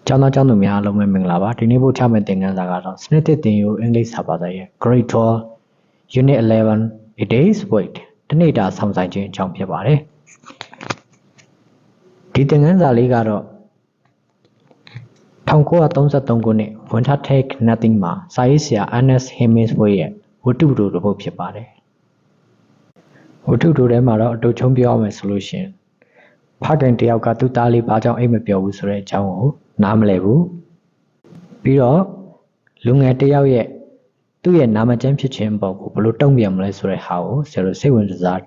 ကျောင်းသားကျောင်းသူများအားလုံးပဲမင်္ဂလာပါဒီနေ့ပို့ချမယ့်သင်ခန်းစာကတော့စနစ်တစ်သင်ယူအင်္ဂလိပ်စာဘာသာရဲ့ Grade 12 Unit 11 A Day's Wait တနေ့တာဆောင်ဆိုင်ခြင်းအကြောင်းဖြစ်ပါတယ်ဒီသင်ခန်းစာလေးကတော့1933ခုနှစ် Winter Take Nothing မှာစာရေးဆရာ ERNEST HEMINGWAY ရဲ့ဝတ္ထုတိုတစ်ပုဒ်ဖြစ်ပါတယ်ဝတ္ထုတိုထဲမှာတော့အတူချုံပြောရမယ်ဆိုလို့ရှိရင်ဖခင်တယောက်ကသူ့သားလေးဘာကြောင့်အိတ်မပြောဘူးဆိုတဲ့အကြောင်းကိုနားမလည်ဘူးပြီးတော့လူငယ်တယောက်ရဲ့သူ့ရဲ့နာမကျန်းဖြစ်ခြင်းပေါ့ကိုဘယ်လိုတုံ့ပြန်မလဲဆိုတဲ့ဟာကိုဆရာတို့စိတ်ဝင်စား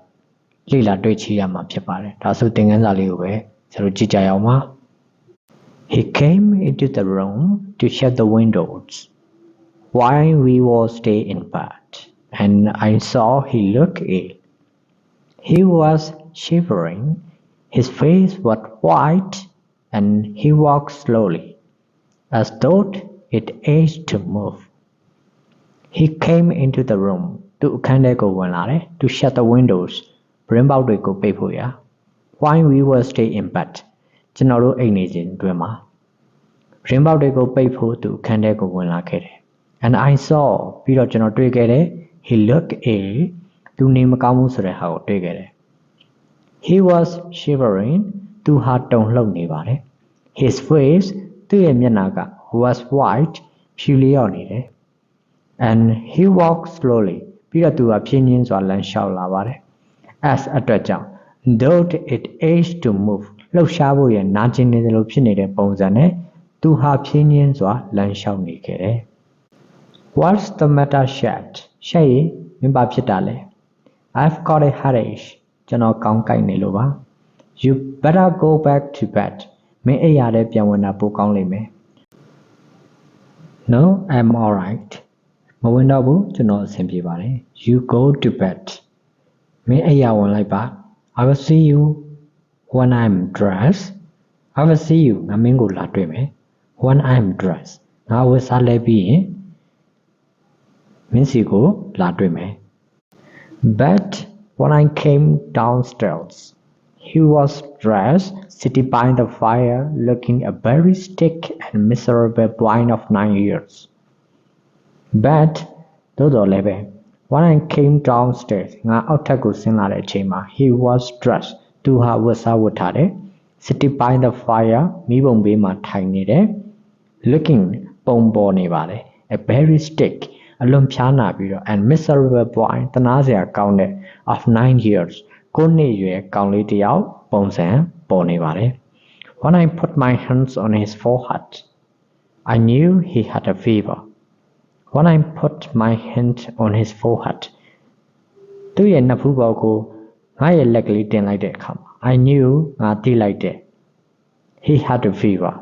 လေ့လာတွေ့ချရမှာဖြစ်ပါတယ်ဒါဆိုသင်ခန်းစာလေးကိုပဲဆရာတို့ကြည့်ကြရအောင်ပါ He came into the room to shut the windows while we were stay in bed and I saw he looked ill he was shivering his face was white and he walked slowly as though it ached to move. He came into the room to to shut the windows. While we were stay in bed. And I saw he looked ill. He was shivering. His face was white, and he walked slowly. As a though it aged to move. What's the matter, Schatz? I've got a headache. You better go back to bed. No, I'm alright. You go to bed. I will see you when I'm dressed. I will see you when I'm dressed. But when I came downstairs, he was dressed, sitting by the fire, looking a very sick and miserable boy of 9 years. But, when I came downstairs, he was dressed to have sitting by the fire, looking a very sick, and miserable boy of 9 years. When I put my hands on his forehead, I knew he had a fever. When I put my hand on his forehead, I knew he had a fever.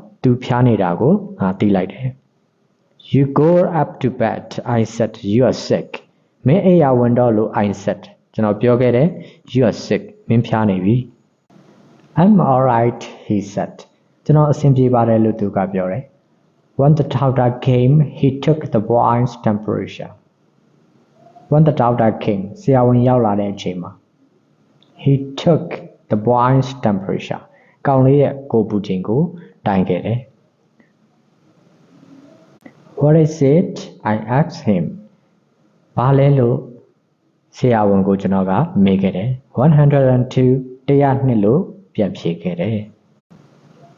You go up to bed, I said, you are sick. I said, you are sick. I'm alright, he said. When the doctor came, he took the boy's temperature. When the doctor came, he took the boy's temperature. What is it? I asked him. 102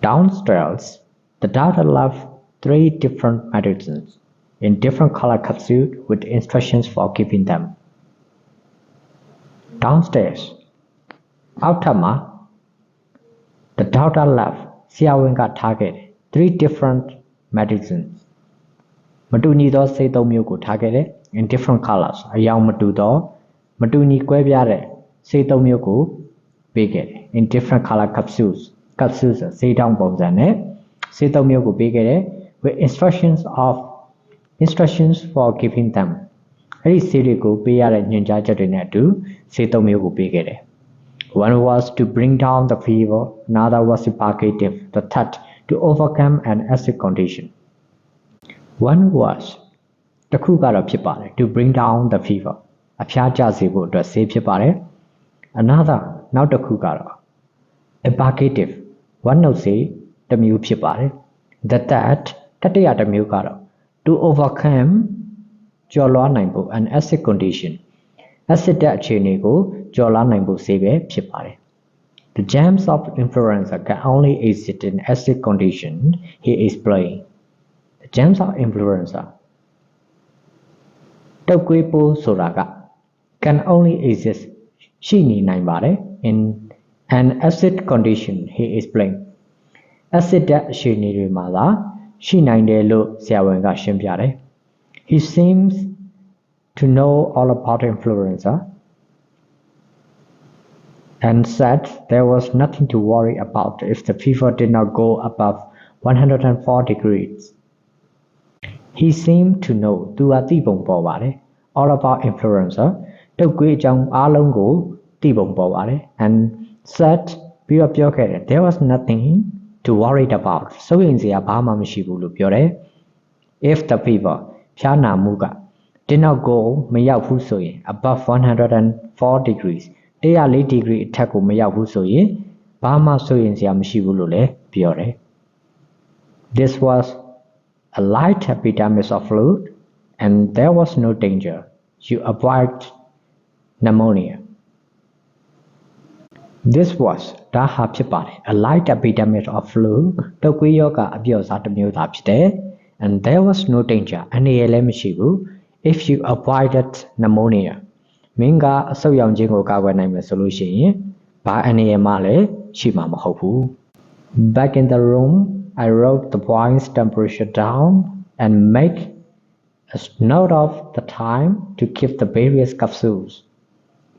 Downstairs, the doctor left 3 different medicines in different color capsules with instructions for keeping them. Downstairs, the doctor left 3 different medicines. In different colors. In different color capsules. Capsules with instructions for keeping them. One was to bring down the fever, another was the purgative, the third to overcome an acid condition. One was to bring down the fever. Another, a purgative. One တမျိုးဖြစ်ပါတယ် The third တတိယတစ်မျိုးကတော့ to overcome ကျော်လွှားနိုင်ဖို့ an acid condition acid တဲ့အခြေအနေကိုကျော်လွှားနိုင်ဖို့ဆေးပဲဖြစ်ပါတယ် The germs of influenza can only exist in acid condition, he explained. The germs of influenza တုပ်ကွေးပိုးဆိုတာက can only exist ရှိနေနိုင်ပါတယ် in an acid condition, he explained. acid တဲ့အခြေအနေတွေမှာသာရှိနိုင်တယ်လို့ဆရာဝန်ကရှင်းပြတယ် He seems to know all about influenza and said there was nothing to worry about if the fever did not go above 104 degrees. He seemed to know သူကသိပုံပေါ်ပါတယ် all about influenza တုပ်ကွေးအကြောင်းအားလုံးကိုသိပုံပေါ်ပါတယ် and said ပြီးတော့ပြောခဲ့တယ် there was nothing to worry about စိုးရိမ်စရာဘာမှမရှိဘူးလို့ပြောတယ် if the fever ဖျားနာမှုက did not go မရောက်ဘူးဆိုရင် above 104 degrees 104 degree အထက်ကိုမရောက်ဘူးဆိုရင်ဘာမှစိုးရိမ်စရာမရှိဘူးလို့လည်းပြောတယ် This was a light epidemic of flu and there was no danger you avoid pneumonia This was ဒါဟာဖြစ်ပါတယ် a light epidemic of flu တုပ်ကွေးရောဂါအပြော့စားတစ်မျိုးသာဖြစ်တယ် and there was no danger အနေရလည်းမရှိဘူး if you avoided pneumonia မင်းကအဆုတ်ရောင်ခြင်းကိုကာကွယ်နိုင်မယ်ဆိုလို့ရှိရင်ဘာအနေရမှလည်းရှိမှာမဟုတ်ဘူး Back in the room I wrote the boy's temperature down and make a note of the time to give the various capsules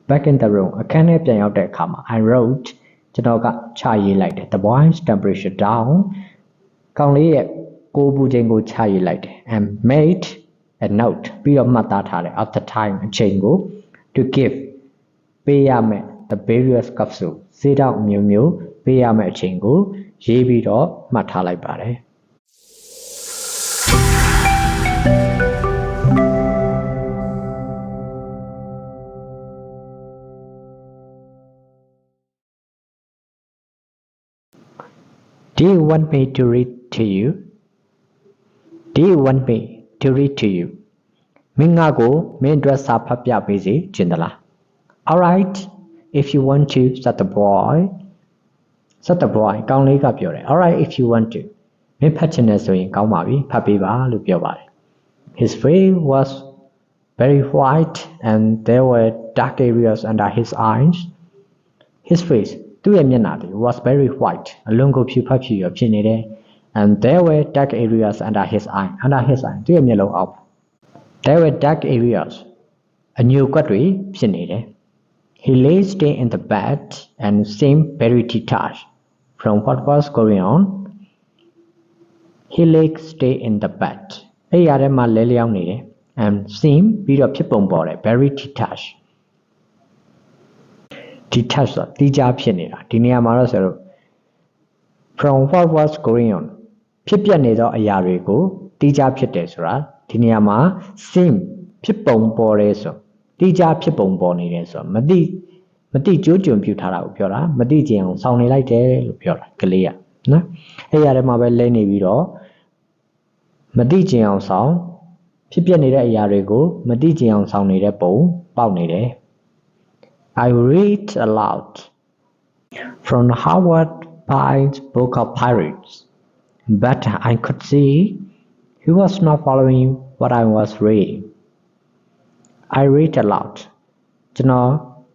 Back in the room အခန်းထဲပြန်ရောက်တဲ့အခါမှာ I wrote ကျွန်တော်ကချရေးလိုက်တယ် the boy's temperature down ကောင်လေးရဲ့ကိုယ်ပူချိန်ကိုချရေးလိုက်တယ် and made a note ပြီးတော့မှတ်သားထားတယ် of the time အချိန်ကို to give ပေးရမယ် the various capsules ဈေးတောက်မျိုးမျိုးပေးရမယ်အချိန်ကိုရေးပြီးတော့မှတ်ထားလိုက်ပါတယ်Do you want me to read to you? Do you want me to read to you? မင်းငါကိုမင်းအတွက်စာဖတ်ပြပေးစေချင်သလား Alright, if you want to, said the boy. Said the boy ကောင်းလေးကပြောတယ် Alright, if you want to. မင်းဖတ်ချင်တယ်ဆိုရင်ကောင်းပါပြီဖတ်ပေးပါလို့ပြောပါတယ် His face was very white and there were dark areas under his eyes. His faceသူ့ရဲ့မျက်နှာတွေ was very white အလွန်ကိုဖြူဖက်ဖြူရဖြစ်နေတယ် and there were dark areas under his eye သူ့ရဲ့မျက်လုံးအောက် there were dark areas အညိုကွက်တွေဖြစ်နေတယ် he lay still in the bed and seemed very detached from what was going on he lay still in the bed အဲ့ရတဲ့မှာလဲလျောင်းနေတယ် and seemed ပြီးတော့ဖြစ်ပုံပေါ်တယ် very detached detached ဆိုတာတိကျဖြစ်နေတာဒီနေရာမှာတော့ဆိုတော့ from what was going on ဖြစ်ပျက်နေသောအရာတွေကိုတိကျဖြစ်တယ်ဆိုတာဒီနေရာမှာ seem ဖြစ်ပုံပေါ်တယ်ဆိုတိကျဖြစ်ပုံပေါ်နေတယ်ဆိုမသိကြိုးကြုံပြထားတာကိုပြောတာမသိကြအောင်စောင့်နေလိုက်တယ်လို့ပြောတာကလေးကနော်အဲ့ရတဲ့မှာပဲလဲနေပြီးတော့မသိကြအောင်စောင့်ဖြစ်ပျက်နေတဲ့အရာတွေကိုမသိကြအောင်စောင့်နေတဲ့ပုံပေါက်နေတယ်I read aloud from Howard Pye's book of pirates, but I could see he was not following what I was reading. I read aloud. ကျွန်တော်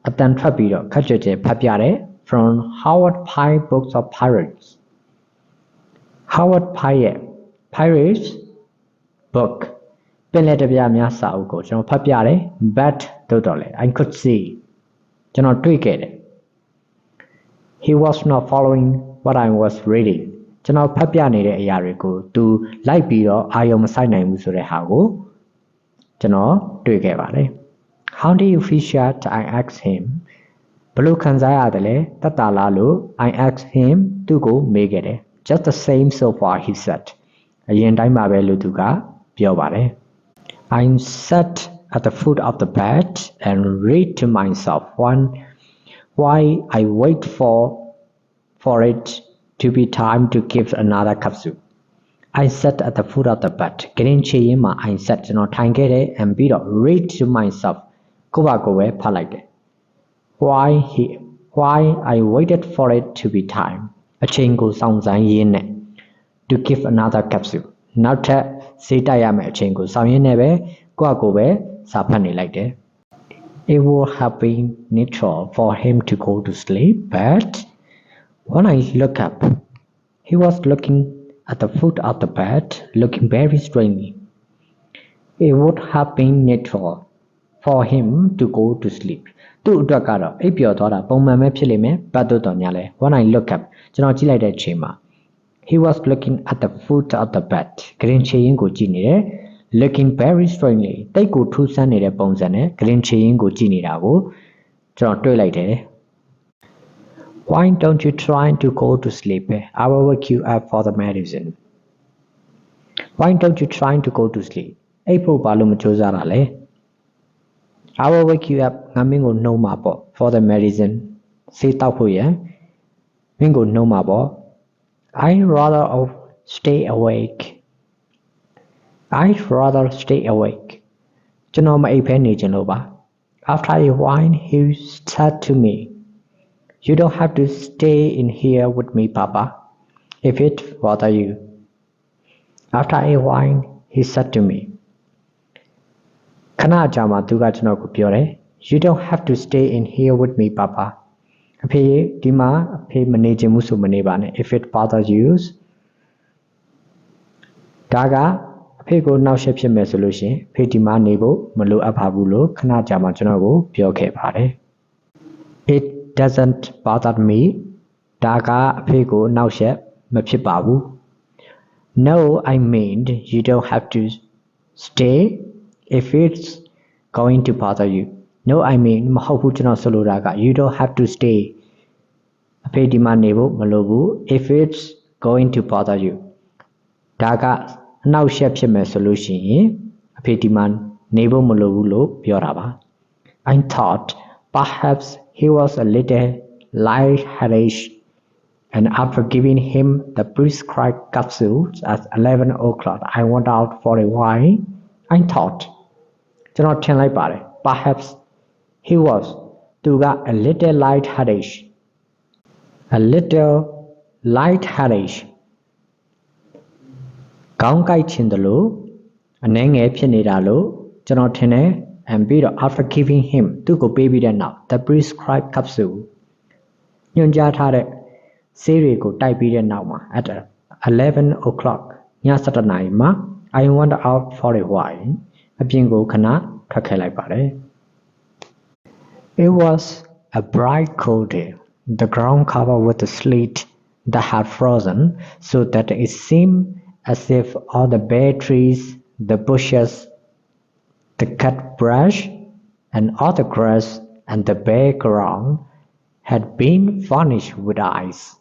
အတန်ထွက်ပြီးတော့ခက်ကြွကြဲဖတ်ပြတယ် from Howard Pye books of pirates. Howard Pye ရဲ့ pirates book ပင်လယ်တပြများစာအုပ်ကိုကျွန်တော်ဖတ်ပြတယ် but တို့တော့လေ I could seeကျွန်တော်တွေ့ခဲ့တယ် He was not following what I was reading ကျွန်တော်ဖတ်ပြနေတဲ့အရာတွေကိုသူလိုက်ပြီးတော့အာရုံမစိုက်နိုင်ဘူးဆိုတဲ့ဟာကိုကျွန်တော်တွေ့ခဲ့ပါတယ် How do you feel shut I asked him ဘလို့ခံစားရတယ်လဲတတ်တာလားလို့ I asked him သူ့ကိုမေးခဲ့တယ် Just the same so far he said အရင်တိုင်းပါပဲလို့သူကပြောပါတယ် I sat at the foot of the bed and read to myself while I wait for it to be time to give another capsule I sat at the foot of the bed. Getting chayima, I sat tangere and beat read to myself. Kowagowe palade. Why I waited for it to be time. A chingo sounds in to give another capsule. Not a sitayame a chingo sound in neve, Kowagowe, sapani like that. It would have been natural for him to go to sleep, but when I look up, he was looking at the foot of the bed, looking very strangely. It would have been natural for him to go to sleep. သူ့အတွက်ကတော့အိပ်ပျော်သွားတာပုံမှန်ပဲဖြစ်လိမ့်မယ်ဘတ်တို့တော်များလဲ When I look up ကျွန်တော်ကြည့်လိုက်တဲ့အချိန်မှာ he was looking at the foot of the bed ဂရင်ချေရင်ကိုကြည့်နေတယ် looking very strangely တိတ်ကိုထူးဆန်းနေတဲ့ပုံစံနဲ့ဂရင်ချေရင်ကိုကြည့်နေတာကိုကျွန်တော်တွေ့လိုက်တယ် Why don't you try to go to sleep? I will wake you up for the medicine. Why don't you try to go to sleep? အိပ်ဖို့ဘာလို့မကြိုးစားတာလဲ I will wake you up ငါမင်းကိုနှုံးမှာပေါ့ for the medicine ဆေးတောက်ဖို့ရန်မင်းကိုနှုံးမှာပေါ့ I'd rather stay awake. I'd rather stay awake. ကျွန်တော်မအိပ်ဖဲနေချင်လို့ပါ After a while he said to me, You don't have to stay in here with me, Papa, if it bothers you. After a while he said to me, ခဏကြာမှသူကကျွန်တော်ကိုပြောတယ် You don't have to stay in here with me, Papa. အဖေဒီမှာအဖေမနေချင်ဘူးဆိုမနေပါနဲ့ If it bothers you. ဒါကအဖေကိုနှောက်ယှက်ဖြစ်မယ်ဆိုလို့ရှင်ဖေဒီမှာနေဖို့မလိုအပ်ပါဘူးလို့ခဏကြာမှကျွန်တော်ကိုပြောခဲ့ပါတယ် It doesn't bother me. ဒါကအဖေကိုနှောက်ယှက်မဖြစ်ပါဘူး No, I mean you don't have to stay if it's going to bother you. No, I mean မဟုတ်ဘူးကျွန်တော်ဆိုလိုတာက You don't have to stay. အဖေဒီမှာနေဖို့မလိုဘူး If it's going to bother you. ဒါကအနှောက်ယှက်ဖြစ်မယ်ဆိုလို့ရှိရင်အဖေဒီမှာနေဖို့မလိုဘူးလို့ပြောတာပါ I thought perhaps he was a little lightheaded and after giving him the prescribed capsules at 11 o'clock I went out for a while. I thought ကျွန်တော်ထင်လိုက်ပါတယ် perhaps he was သူက a little lightheaded ခေါင်းကိုက်ချင်တယ်လို့အနှဲငယ်ဖြစ်နေတာလို့ကျွန်တော်ထင်တယ် and ပြီးတော့ after giving him သူ့ကိုပေးပြီးတဲ့နောက် the prescribed capsule ညွှန်ကြားထားတဲ့ဆေးတွေကိုတိုက်ပြီးတဲ့နောက်မှာ at 11 o'clock ည7:00 နာရီမှာ I went out for a while အပြင်ကိုခဏထွက်ခဲ့လိုက်ပါတယ် It was a bright cold day. The ground covered with sleet that had frozen so that it seemed as if all the bare trees, the bushes, the cut brush, and all the grass and the bare ground had been furnished with ice.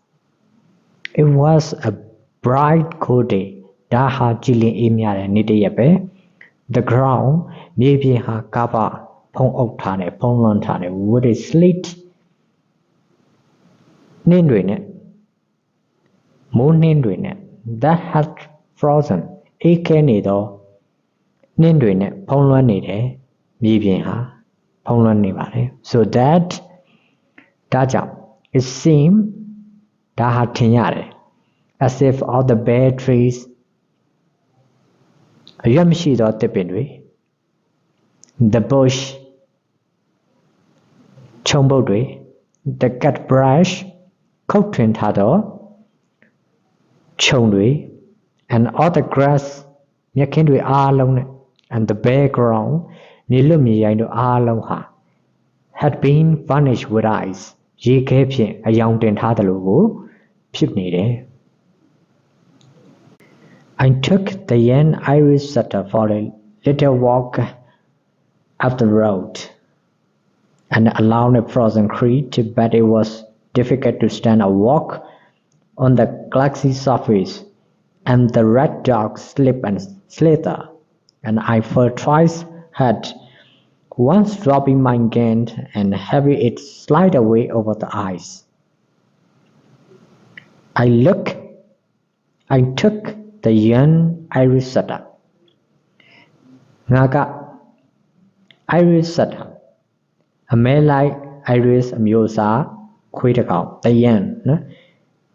It was a bright cold day. ဒါဟာကြည်လင်အေးမြတဲ့နေ့တစ်ရက်ပဲ The ground မြေပြင်ဟာကပဖုံးအုပ်ထားတယ်ဖုံးလွှမ်းထားတယ် with a sleet နှင်းတွေနဲ့မိုးနှင်းတွေနဲ့ that had frozen အေးခဲနေသောနှင်းတွေနဲ့ဖုံးလွှမ်းနေတယ်မြေပြင်ဟာဖုံးလွှမ်းနေပါတယ် so that ဒါကြောင့် it seemed ဒါဟာထင်ရတယ် as if all the bare trees အရွက်မရှိသောသစ်ပင်တွေ the bush ခြုံပုတ်တွေ the cut brush ခုတ်ထွင်ထားသောခြုံတွေ and all the grass မြက်ခင်းတွေအားလုံးနဲ့ and the bare ground မြေလွတ်မြေရိုင်းတို့အားလုံးဟာ had been furnished with ice ရေခဲဖြင့်အယောင်တင်ထားသလိုကိုဖြစ်နေတယ် I took the young Irish setter for a little walk up the road and along a frozen creek, but it was difficult to stand a walk on the glassy surface, and the red dog slip and slither, and I felt twice had once dropping my gun and having it slide away over the ice. I took the young iris setter. Naga iris setter. A male like iris amiosa quitacao, the young,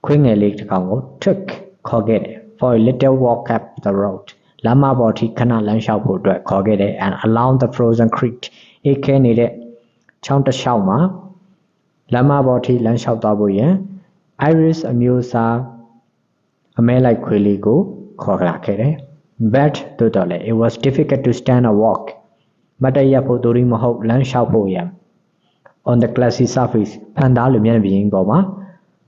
queen electrical took Kogede for a little walk up the road. Lama body cannot learn shop Kogede and along the frozen creek. It can need it. Chount a shauma. Lama body learn shop double Iris amiosa a male like Quiligo Kogakere. But totally it was difficult to stand or walk. But I yapo during Maho learn shop on the glassy surface, Pandalumian being Boma.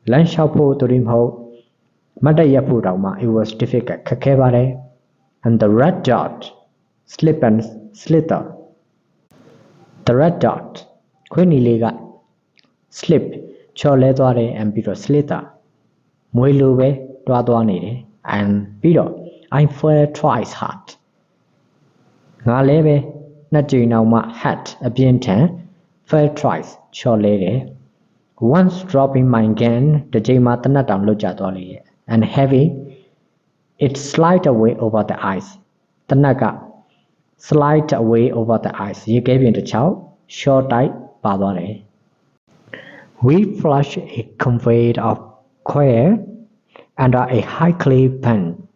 Learn shop during Ho. Madayapurama, it was difficult. Kakebare and the red dot, slip and slither. The red dot, Quinilega, slip, choledore and biro slither. Muilube, Dwadwanide, and biro, I fell twice hard. Nalebe, Najinauma hat, a bien fell twice, cholede. Once dropping my gun, the Jaymatana down Lujadoli, and heavy, it slid away over the ice. The naga slid away over the ice. You gave in the chow, short tight, badore. We flushed a conveyed of coir under a high clay pan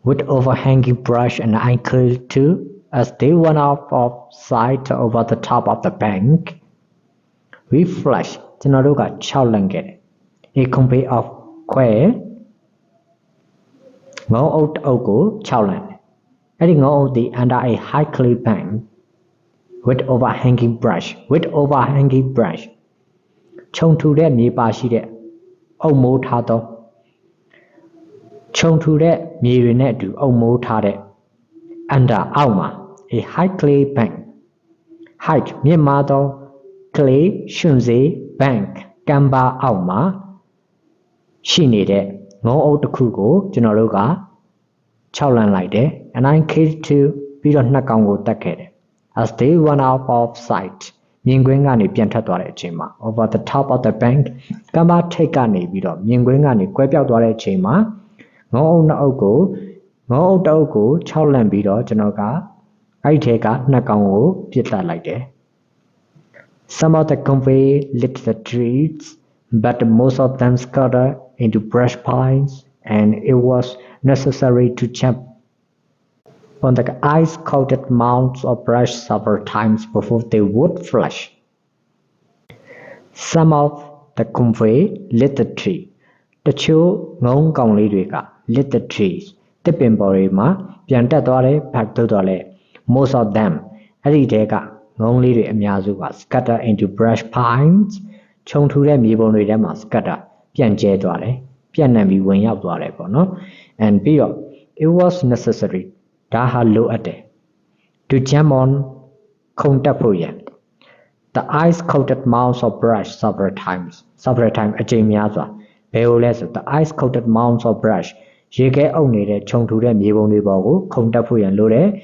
with overhanging brush and ankle too, as they went off of sight over the top of the bank. We flushed. Tinaruga chowlanget. A convey of quail. Go out ogo chowland. Adding all the under a high clay bank with overhanging brush. Chong to that me bashi O mo tato. Chong to that me renet do O mo tade. Under Alma, a high clay bank. Height me mado clay shunze. Bank Gamba Alma She needed no old Kugo, Generoga, Chowland like that, and I killed to be on Nakango Taked. As they went out of sight, Mingwingani Piantadore Chima over the top of the bank, Gamba Takani Bido, Mingwingani Quepiadore Chima, no old Ogo, Chowland Bido, Genoga, I take a Nakango, Pieta like that. Some of the convey lit the trees, but most of them scattered into brush piles, and it was necessary to jump on the ice-coated mounds of brush several times before they would flush. Some of the convey lit the tree. The two ngong kong lit the trees. The pimborima, piantadore, pactodore. Most of them, Eridega. Only the Amiazu was scattered into brush piles, chong to the Mibon Redema scatter, Pianje Dware, Pianami wing up Dware, and Bio, it was necessary, Daha low at it, to jam on Kontapuyan. The ice coated mounds of brush several times a Jamiaza, Beoles, the ice coated mounds of brush, she get only the chong to the Mibon Rebogo, Kontapuyan Lure,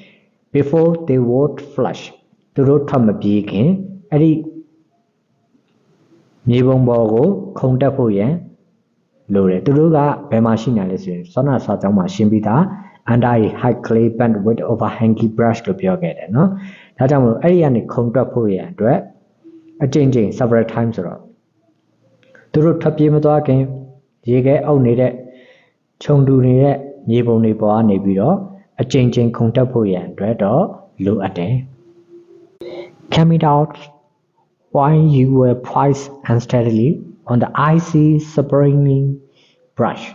before they would flush. To road from a beacon, Eddie Nibombogo, Kontapoyan, Lure, Turuga, Bemashina, Sona Satama Shimbita, and I had clay band with overhanging brush to Purgative, no? Tatamu, Ariane Kontapoyan, a changing several times around. To road Tapimato again, Jigay only that Chongdu near Niboniboa Nibido, a changing Kontapoyan, dread or look at it. Coming out while you were poised unsteadily on the icy springy brush.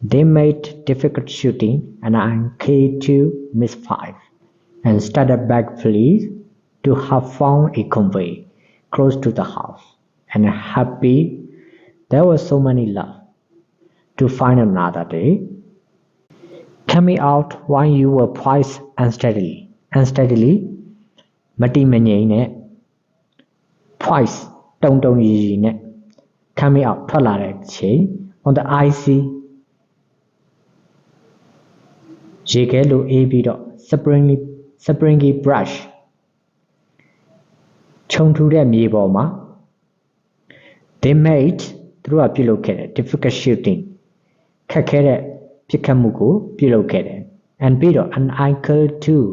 They made difficult shooting, and I came to miss 5 and started back pleased to have found a convey close to the house, and happy there was so many love to find another day. Coming out while you were poised unsteadily, Mati Manyane, twice, don't coming out on the icy Jigelu Abido, springy brush. Chong to the Miboma. They made through a pillowcase, difficult shooting. Kakere, ဖြစ်ခတ်မှုကိုပြုလုပ်ခဲ့တယ် and ပြီးတော့ an uncle too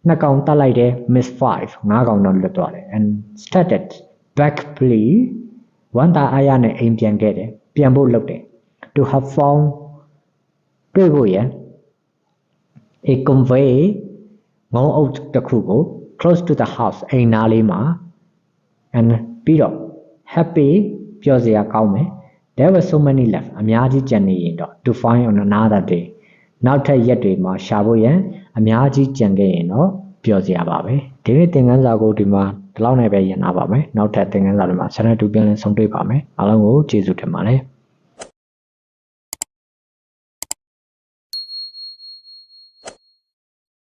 နှစ်ကောင်တတ်လိုက်တယ် miss 5 ငါးကောင်တော့လွတ်သွားတယ် and started back plea ဝန်တာအားရနဲ့အိမ်ပြန်ခဲ့တယ်ပြန်ဖို့လုပ်တယ် to have found တွေ့ဖို့ရ a convey ငုံအုပ်တစ်ခုကို close to the house အိမ်နားလေးမှာ and ပြီးတော့ happy ပြောစရာကောင်းမယ် there were so many left အများကြီးကျန်နေရင်တော့ to find on another day နောက်ထပ်ရက်တွေမှာရှာဖို့ရန်အများကြီးကျန်ခဲ့ရင်တော့ပြောစရာပါပဲဒီနေ့သင်ခန်းစာကိုဒီမှာဒီလောက်နဲ့ပဲရန်နာပါမယ်နောက်ထပ်သင်ခန်းစာတွေမှာဆက်လက်တူပြန်လည်ဆုံတွေ့ပါမယ်အားလုံးကိုကျေးဇူးတင်ပါတယ်